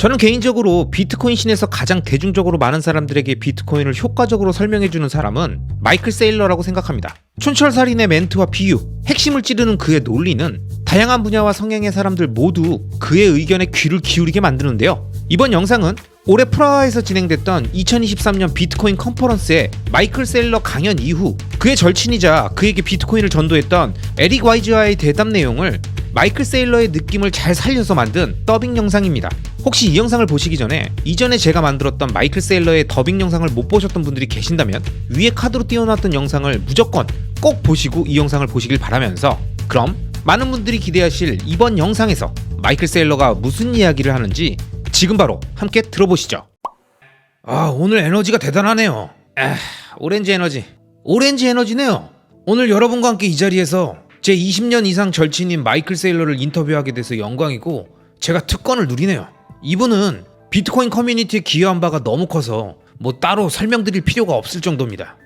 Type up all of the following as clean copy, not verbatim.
저는 개인적으로 비트코인 씬에서 가장 대중적으로 많은 사람들에게 비트코인을 효과적으로 설명해주는 사람은 마이클 세일러라고 생각합니다. 촌철살인의 멘트와 비유, 핵심을 찌르는 그의 논리는 다양한 분야와 성향의 사람들 모두 그의 의견에 귀를 기울이게 만드는데요. 이번 영상은 올해 프라하에서 진행됐던 2023년 비트코인 컨퍼런스의 마이클 세일러 강연 이후 그의 절친이자 그에게 비트코인을 전도했던 에릭 와이즈와의 대담 내용을 마이클 세일러의 느낌을 잘 살려서 만든 더빙 영상입니다. 혹시 이 영상을 보시기 전에 이전에 제가 만들었던 마이클 세일러의 더빙 영상을 못 보셨던 분들이 계신다면 위에 카드로 띄워놨던 영상을 무조건 꼭 보시고 이 영상을 보시길 바라면서, 그럼 많은 분들이 기대하실 이번 영상에서 마이클 세일러가 무슨 이야기를 하는지 지금 바로 함께 들어보시죠. 오늘 에너지가 대단하네요. 오렌지 에너지네요. 오늘 여러분과 함께 이 자리에서 제 20년 이상 절친인 마이클 세일러를 인터뷰하게 돼서 영광이고 제가 특권을 누리네요. 이분은 비트코인 커뮤니티에 기여한 바가 너무 커서 뭐 따로 설명드릴 필요가 없을 정도입니다.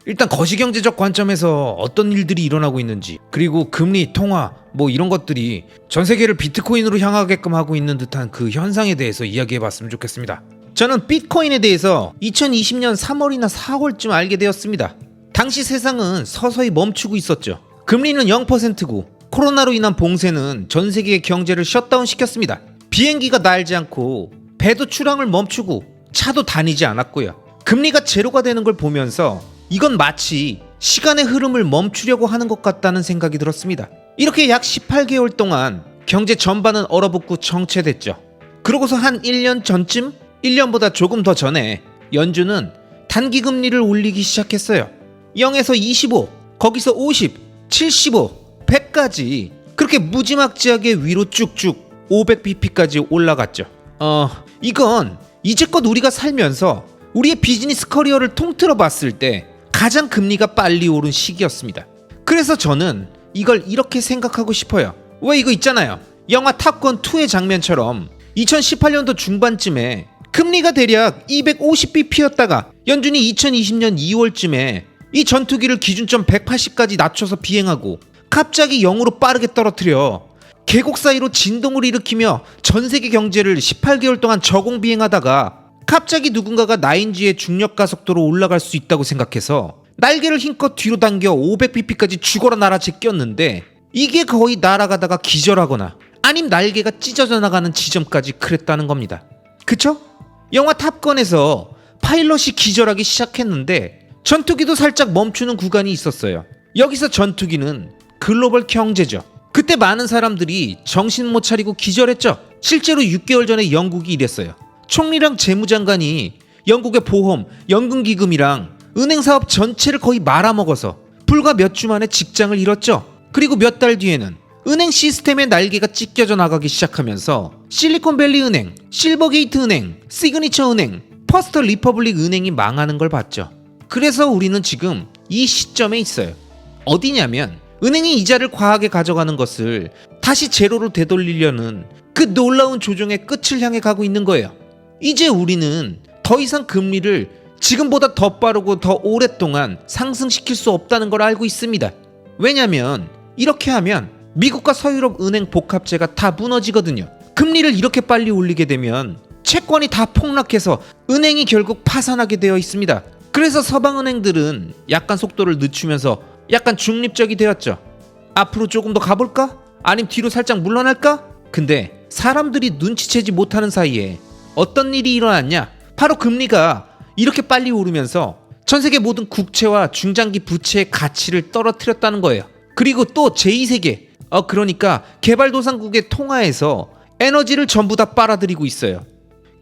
일단 거시경제적 관점에서 어떤 일들이 일어나고 있는지, 그리고 금리, 통화 뭐 이런 것들이 전 세계를 비트코인으로 향하게끔 하고 있는 듯한 그 현상에 대해서 이야기해봤으면 좋겠습니다. 저는 비트코인에 대해서 2020년 3월이나 4월쯤 알게 되었습니다. 당시 세상은 서서히 멈추고 있었죠. 금리는 0%고 코로나로 인한 봉쇄는 전 세계의 경제를 셧다운 시켰습니다. 비행기가 날지 않고 배도 출항을 멈추고 차도 다니지 않았고요. 금리가 제로가 되는 걸 보면서 이건 마치 시간의 흐름을 멈추려고 하는 것 같다는 생각이 들었습니다. 이렇게 약 18개월 동안 경제 전반은 얼어붙고 정체됐죠. 그러고서 한 1년 전쯤? 1년보다 조금 더 전에 연준은 단기금리를 올리기 시작했어요. 0에서 25, 거기서 50, 75, 100까지 그렇게 무지막지하게 위로 쭉쭉 500bp까지 올라갔죠. 이건 이제껏 우리가 살면서 우리의 비즈니스 커리어를 통틀어 봤을 때 가장 금리가 빨리 오른 시기였습니다. 그래서 저는 이걸 이렇게 생각하고 싶어요. 왜 이거 있잖아요. 영화 탑건 2의 장면처럼 2018년도 중반쯤에 금리가 대략 250bp였다가 연준이 2020년 2월쯤에 이 전투기를 기준점 180까지 낮춰서 비행하고 갑자기 0으로 빠르게 떨어뜨려 계곡 사이로 진동을 일으키며 전세계 경제를 18개월 동안 저공 비행하다가 갑자기 누군가가 나인지의 중력 가속도로 올라갈 수 있다고 생각해서 날개를 힘껏 뒤로 당겨 500bp까지 죽어라 날아 제꼈는데 이게 거의 날아가다가 기절하거나 아님 날개가 찢어져 나가는 지점까지 그랬다는 겁니다. 그쵸? 영화 탑건에서 파일럿이 기절하기 시작했는데 전투기도 살짝 멈추는 구간이 있었어요. 여기서 전투기는 글로벌 경제죠. 그때 많은 사람들이 정신 못 차리고 기절했죠. 실제로 6개월 전에 영국이 이랬어요. 총리랑 재무장관이 영국의 보험, 연금기금이랑 은행사업 전체를 거의 말아먹어서 불과 몇 주 만에 직장을 잃었죠. 그리고 몇 달 뒤에는 은행 시스템의 날개가 찢겨져 나가기 시작하면서 실리콘밸리 은행, 실버게이트 은행, 시그니처 은행, 퍼스트 리퍼블릭 은행이 망하는 걸 봤죠. 그래서 우리는 지금 이 시점에 있어요. 어디냐면 은행이 이자를 과하게 가져가는 것을 다시 제로로 되돌리려는 그 놀라운 조정의 끝을 향해 가고 있는 거예요. 이제 우리는 더 이상 금리를 지금보다 더 빠르고 더 오랫동안 상승시킬 수 없다는 걸 알고 있습니다. 왜냐면 이렇게 하면 미국과 서유럽 은행 복합제가 다 무너지거든요. 금리를 이렇게 빨리 올리게 되면 채권이 다 폭락해서 은행이 결국 파산하게 되어 있습니다. 그래서 서방은행들은 약간 속도를 늦추면서 약간 중립적이 되었죠. 앞으로 조금 더 가볼까? 아님 뒤로 살짝 물러날까? 근데 사람들이 눈치채지 못하는 사이에 어떤 일이 일어났냐? 바로 금리가 이렇게 빨리 오르면서 전 세계 모든 국채와 중장기 부채의 가치를 떨어뜨렸다는 거예요. 그리고 또 제2세계, 그러니까 개발도상국의 통화에서 에너지를 전부 다 빨아들이고 있어요.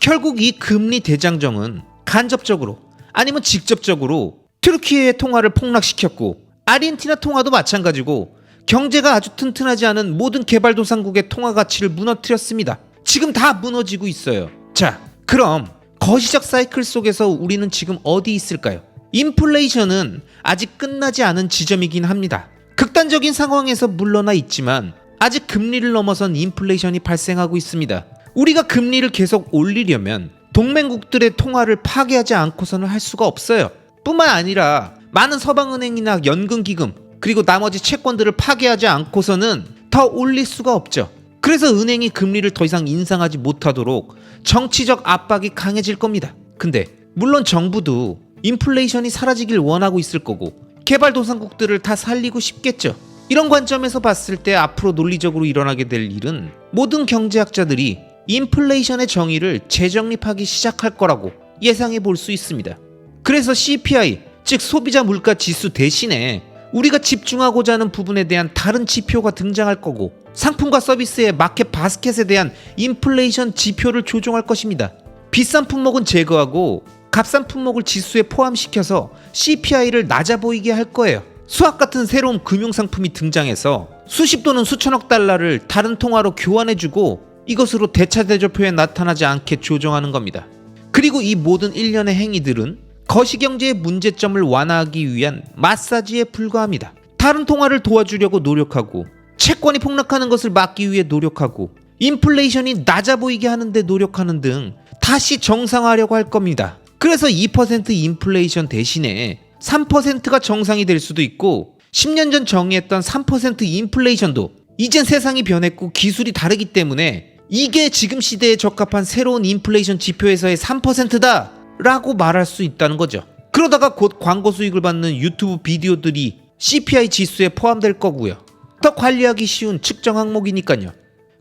결국 이 금리 대장정은 간접적으로 아니면 직접적으로 튀르키예의 통화를 폭락시켰고 아르헨티나 통화도 마찬가지고 경제가 아주 튼튼하지 않은 모든 개발도상국의 통화 가치를 무너뜨렸습니다. 지금 다 무너지고 있어요. 자, 그럼 거시적 사이클 속에서 우리는 지금 어디 있을까요? 인플레이션은 아직 끝나지 않은 지점이긴 합니다. 극단적인 상황에서 물러나 있지만 아직 금리를 넘어선 인플레이션이 발생하고 있습니다. 우리가 금리를 계속 올리려면 동맹국들의 통화를 파괴하지 않고서는 할 수가 없어요. 뿐만 아니라 많은 서방은행이나 연금기금 그리고 나머지 채권들을 파괴하지 않고서는 더 올릴 수가 없죠. 그래서 은행이 금리를 더 이상 인상하지 못하도록 정치적 압박이 강해질 겁니다. 근데 물론 정부도 인플레이션이 사라지길 원하고 있을 거고 개발도상국들을 다 살리고 싶겠죠. 이런 관점에서 봤을 때 앞으로 논리적으로 일어나게 될 일은 모든 경제학자들이 인플레이션의 정의를 재정립하기 시작할 거라고 예상해 볼 수 있습니다. 그래서 CPI, 즉 소비자 물가 지수 대신에 우리가 집중하고자 하는 부분에 대한 다른 지표가 등장할 거고 상품과 서비스의 마켓 바스켓에 대한 인플레이션 지표를 조정할 것입니다. 비싼 품목은 제거하고 값싼 품목을 지수에 포함시켜서 CPI를 낮아 보이게 할 거예요. 수학 같은 새로운 금융상품이 등장해서 수십 또는 수천억 달러를 다른 통화로 교환해주고 이것으로 대차대조표에 나타나지 않게 조정하는 겁니다. 그리고 이 모든 일련의 행위들은 거시경제의 문제점을 완화하기 위한 마사지에 불과합니다. 다른 통화를 도와주려고 노력하고 채권이 폭락하는 것을 막기 위해 노력하고 인플레이션이 낮아 보이게 하는데 노력하는 등 다시 정상화하려고 할 겁니다. 그래서 2% 인플레이션 대신에 3%가 정상이 될 수도 있고 10년 전 정의했던 3% 인플레이션도 이젠 세상이 변했고 기술이 다르기 때문에 이게 지금 시대에 적합한 새로운 인플레이션 지표에서의 3%다 라고 말할 수 있다는 거죠. 그러다가 곧 광고 수익을 받는 유튜브 비디오들이 CPI 지수에 포함될 거고요. 더 관리하기 쉬운 측정 항목이니까요.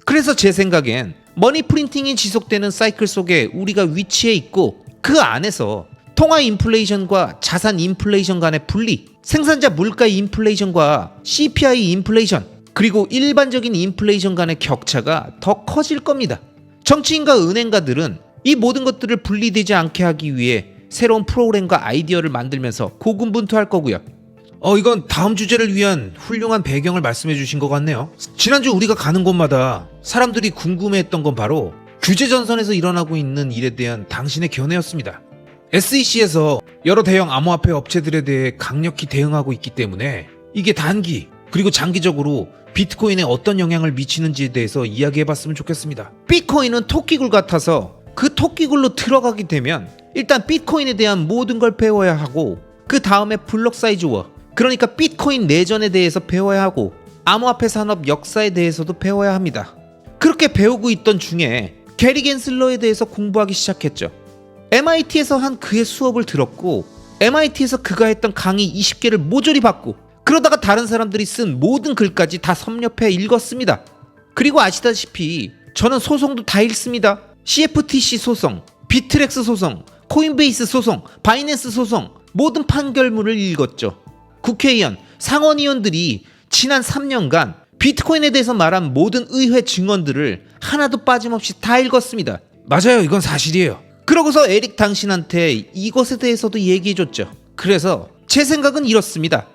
그래서 제 생각엔 머니 프린팅이 지속되는 사이클 속에 우리가 위치해 있고 그 안에서 통화 인플레이션과 자산 인플레이션 간의 분리, 생산자 물가 인플레이션과 CPI 인플레이션, 그리고 일반적인 인플레이션 간의 격차가 더 커질 겁니다. 정치인과 은행가들은 이 모든 것들을 분리되지 않게 하기 위해 새로운 프로그램과 아이디어를 만들면서 고군분투할 거고요. 이건 다음 주제를 위한 훌륭한 배경을 말씀해 주신 것 같네요. 지난주 우리가 가는 곳마다 사람들이 궁금해했던 건 바로 규제 전선에서 일어나고 있는 일에 대한 당신의 견해였습니다. SEC에서 여러 대형 암호화폐 업체들에 대해 강력히 대응하고 있기 때문에 이게 단기 그리고 장기적으로 비트코인에 어떤 영향을 미치는지에 대해서 이야기해봤으면 좋겠습니다. 비트코인은 토끼굴 같아서 그 토끼굴로 들어가게 되면 일단 비트코인에 대한 모든 걸 배워야 하고 그 다음에 블록 사이즈 워, 그러니까 비트코인 내전에 대해서 배워야 하고 암호화폐 산업 역사에 대해서도 배워야 합니다. 그렇게 배우고 있던 중에 게리 겐슬러에 대해서 공부하기 시작했죠. MIT에서 한 그의 수업을 들었고 MIT에서 그가 했던 강의 20개를 모조리 받고 그러다가 다른 사람들이 쓴 모든 글까지 다 섭렵해 읽었습니다. 그리고 아시다시피 저는 소송도 다 읽습니다. CFTC 소송, 비트렉스 소송, 코인베이스 소송, 바이낸스 소송, 모든 판결문을 읽었죠. 국회의원, 상원의원들이 지난 3년간 비트코인에 대해서 말한 모든 의회 증언들을 하나도 빠짐없이 다 읽었습니다. 맞아요, 이건 사실이에요. 그러고서 에릭 당신한테 이것에 대해서도 얘기해줬죠. 그래서 제 생각은 이렇습니다.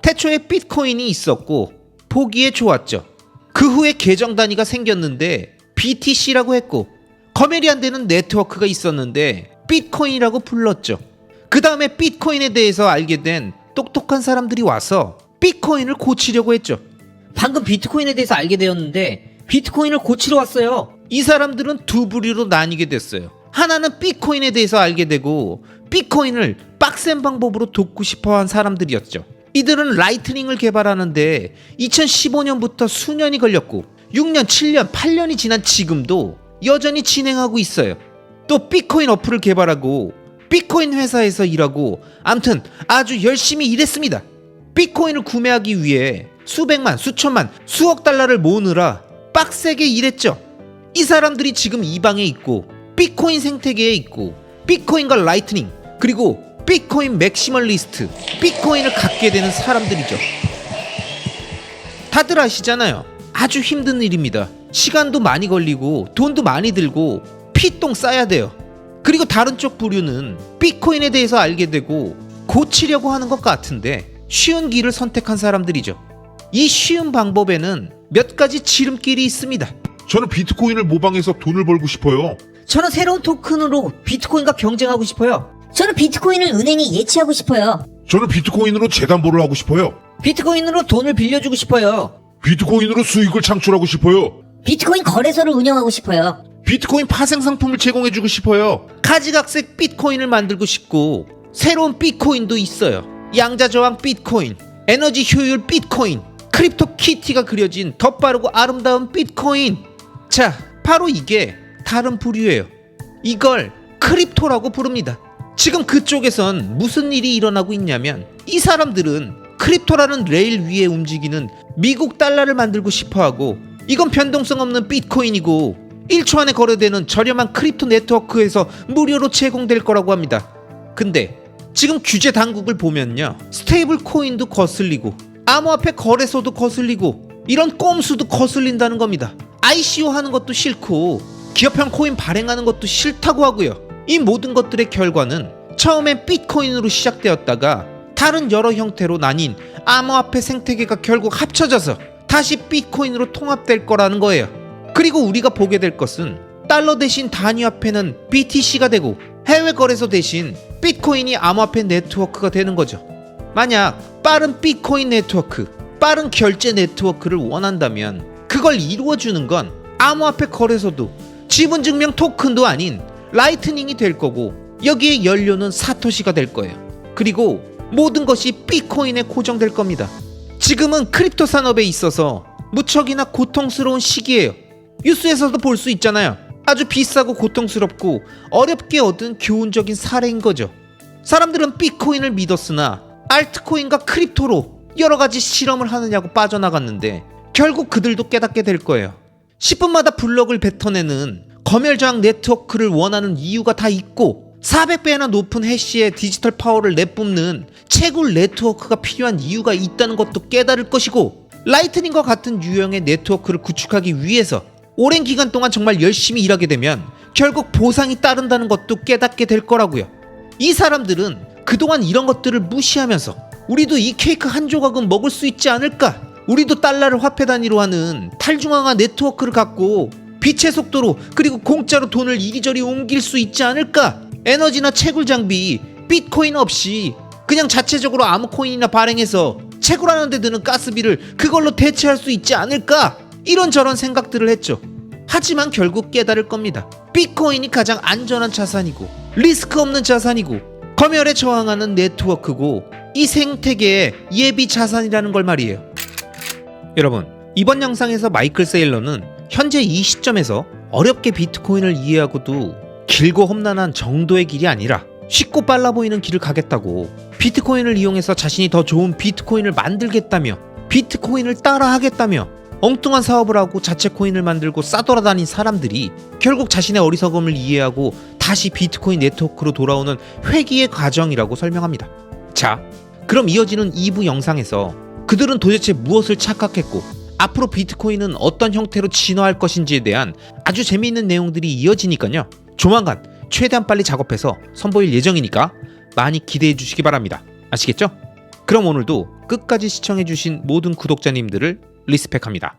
태초에 비트코인이 있었고 보기에 좋았죠. 그 후에 계정 단위가 생겼는데 BTC라고 했고 검열이 안 되는 네트워크가 있었는데 비트코인이라고 불렀죠. 그 다음에 비트코인에 대해서 알게 된 똑똑한 사람들이 와서 비트코인을 고치려고 했죠. 방금 비트코인에 대해서 알게 되었는데 비트코인을 고치러 왔어요. 이 사람들은 두 부류로 나뉘게 됐어요. 하나는 비트코인에 대해서 알게 되고 비트코인을 빡센 방법으로 돕고 싶어한 사람들이었죠. 이들은 라이트닝을 개발하는데 2015년부터 수년이 걸렸고 6년, 7년, 8년이 지난 지금도 여전히 진행하고 있어요. 또 비트코인 어플을 개발하고 비트코인 회사에서 일하고 암튼 아주 열심히 일했습니다. 비트코인을 구매하기 위해 수백만, 수천만, 수억 달러를 모으느라 빡세게 일했죠. 이 사람들이 지금 이 방에 있고 비트코인 생태계에 있고 비트코인과 라이트닝 그리고 비트코인 맥시멀리스트, 비트코인을 갖게 되는 사람들이죠. 다들 아시잖아요. 아주 힘든 일입니다. 시간도 많이 걸리고 돈도 많이 들고 피똥 싸야 돼요. 그리고 다른 쪽 부류는 비트코인에 대해서 알게 되고 고치려고 하는 것 같은데 쉬운 길을 선택한 사람들이죠. 이 쉬운 방법에는 몇 가지 지름길이 있습니다. 저는 비트코인을 모방해서 돈을 벌고 싶어요. 저는 새로운 토큰으로 비트코인과 경쟁하고 싶어요. 저는 비트코인을 은행에 예치하고 싶어요. 저는 비트코인으로 재담보를 하고 싶어요. 비트코인으로 돈을 빌려주고 싶어요. 비트코인으로 수익을 창출하고 싶어요. 비트코인 거래소를 운영하고 싶어요. 비트코인 파생 상품을 제공해주고 싶어요. 가지각색 비트코인을 만들고 싶고 새로운 비트코인도 있어요. 양자저항 비트코인, 에너지 효율 비트코인, 크립토 키티가 그려진 더 빠르고 아름다운 비트코인. 자, 바로 이게 다른 부류예요. 이걸 크립토라고 부릅니다. 지금 그쪽에선 무슨 일이 일어나고 있냐면 이 사람들은 크립토라는 레일 위에 움직이는 미국 달러를 만들고 싶어하고 이건 변동성 없는 비트코인이고 1초 안에 거래되는 저렴한 크립토 네트워크에서 무료로 제공될 거라고 합니다. 근데 지금 규제 당국을 보면요, 스테이블 코인도 거슬리고 암호화폐 거래소도 거슬리고 이런 꼼수도 거슬린다는 겁니다. ICO 하는 것도 싫고 기업형 코인 발행하는 것도 싫다고 하고요. 이 모든 것들의 결과는 처음엔 비트코인으로 시작되었다가 다른 여러 형태로 나뉜 암호화폐 생태계가 결국 합쳐져서 다시 비트코인으로 통합될 거라는 거예요. 그리고 우리가 보게 될 것은 달러 대신 단위화폐는 BTC가 되고 해외 거래소 대신 비트코인이 암호화폐 네트워크가 되는 거죠. 만약 빠른 비트코인 네트워크, 빠른 결제 네트워크를 원한다면 그걸 이루어주는 건 암호화폐 거래소도 지분증명 토큰도 아닌 라이트닝이 될 거고 여기에 연료는 사토시가 될 거예요. 그리고 모든 것이 비트코인에 고정될 겁니다. 지금은 크립토 산업에 있어서 무척이나 고통스러운 시기예요. 뉴스에서도 볼 수 있잖아요. 아주 비싸고 고통스럽고 어렵게 얻은 교훈적인 사례인 거죠. 사람들은 비트코인을 믿었으나 알트코인과 크립토로 여러 가지 실험을 하느냐고 빠져나갔는데 결국 그들도 깨닫게 될 거예요. 10분마다 블럭을 뱉어내는 검열저항 네트워크를 원하는 이유가 다 있고 400배나 높은 해시의 디지털 파워를 내뿜는 채굴 네트워크가 필요한 이유가 있다는 것도 깨달을 것이고 라이트닝과 같은 유형의 네트워크를 구축하기 위해서 오랜 기간 동안 정말 열심히 일하게 되면 결국 보상이 따른다는 것도 깨닫게 될 거라고요. 이 사람들은 그동안 이런 것들을 무시하면서 우리도 이 케이크 한 조각은 먹을 수 있지 않을까? 우리도 달러를 화폐 단위로 하는 탈중앙화 네트워크를 갖고 빛의 속도로 그리고 공짜로 돈을 이리저리 옮길 수 있지 않을까? 에너지나 채굴 장비, 비트코인 없이 그냥 자체적으로 아무 코인이나 발행해서 채굴하는 데 드는 가스비를 그걸로 대체할 수 있지 않을까? 이런저런 생각들을 했죠. 하지만 결국 깨달을 겁니다. 비트코인이 가장 안전한 자산이고 리스크 없는 자산이고 검열에 저항하는 네트워크고 이 생태계의 예비 자산이라는 걸 말이에요. 여러분, 이번 영상에서 마이클 세일러는 현재 이 시점에서 어렵게 비트코인을 이해하고도 길고 험난한 정도의 길이 아니라 쉽고 빨라 보이는 길을 가겠다고, 비트코인을 이용해서 자신이 더 좋은 비트코인을 만들겠다며 비트코인을 따라하겠다며 엉뚱한 사업을 하고 자체 코인을 만들고 싸돌아다닌 사람들이 결국 자신의 어리석음을 이해하고 다시 비트코인 네트워크로 돌아오는 회귀의 과정이라고 설명합니다. 자, 그럼 이어지는 2부 영상에서 그들은 도대체 무엇을 착각했고 앞으로 비트코인은 어떤 형태로 진화할 것인지에 대한 아주 재미있는 내용들이 이어지니까요. 조만간 최대한 빨리 작업해서 선보일 예정이니까 많이 기대해 주시기 바랍니다. 아시겠죠? 그럼 오늘도 끝까지 시청해 주신 모든 구독자님들을 리스펙합니다.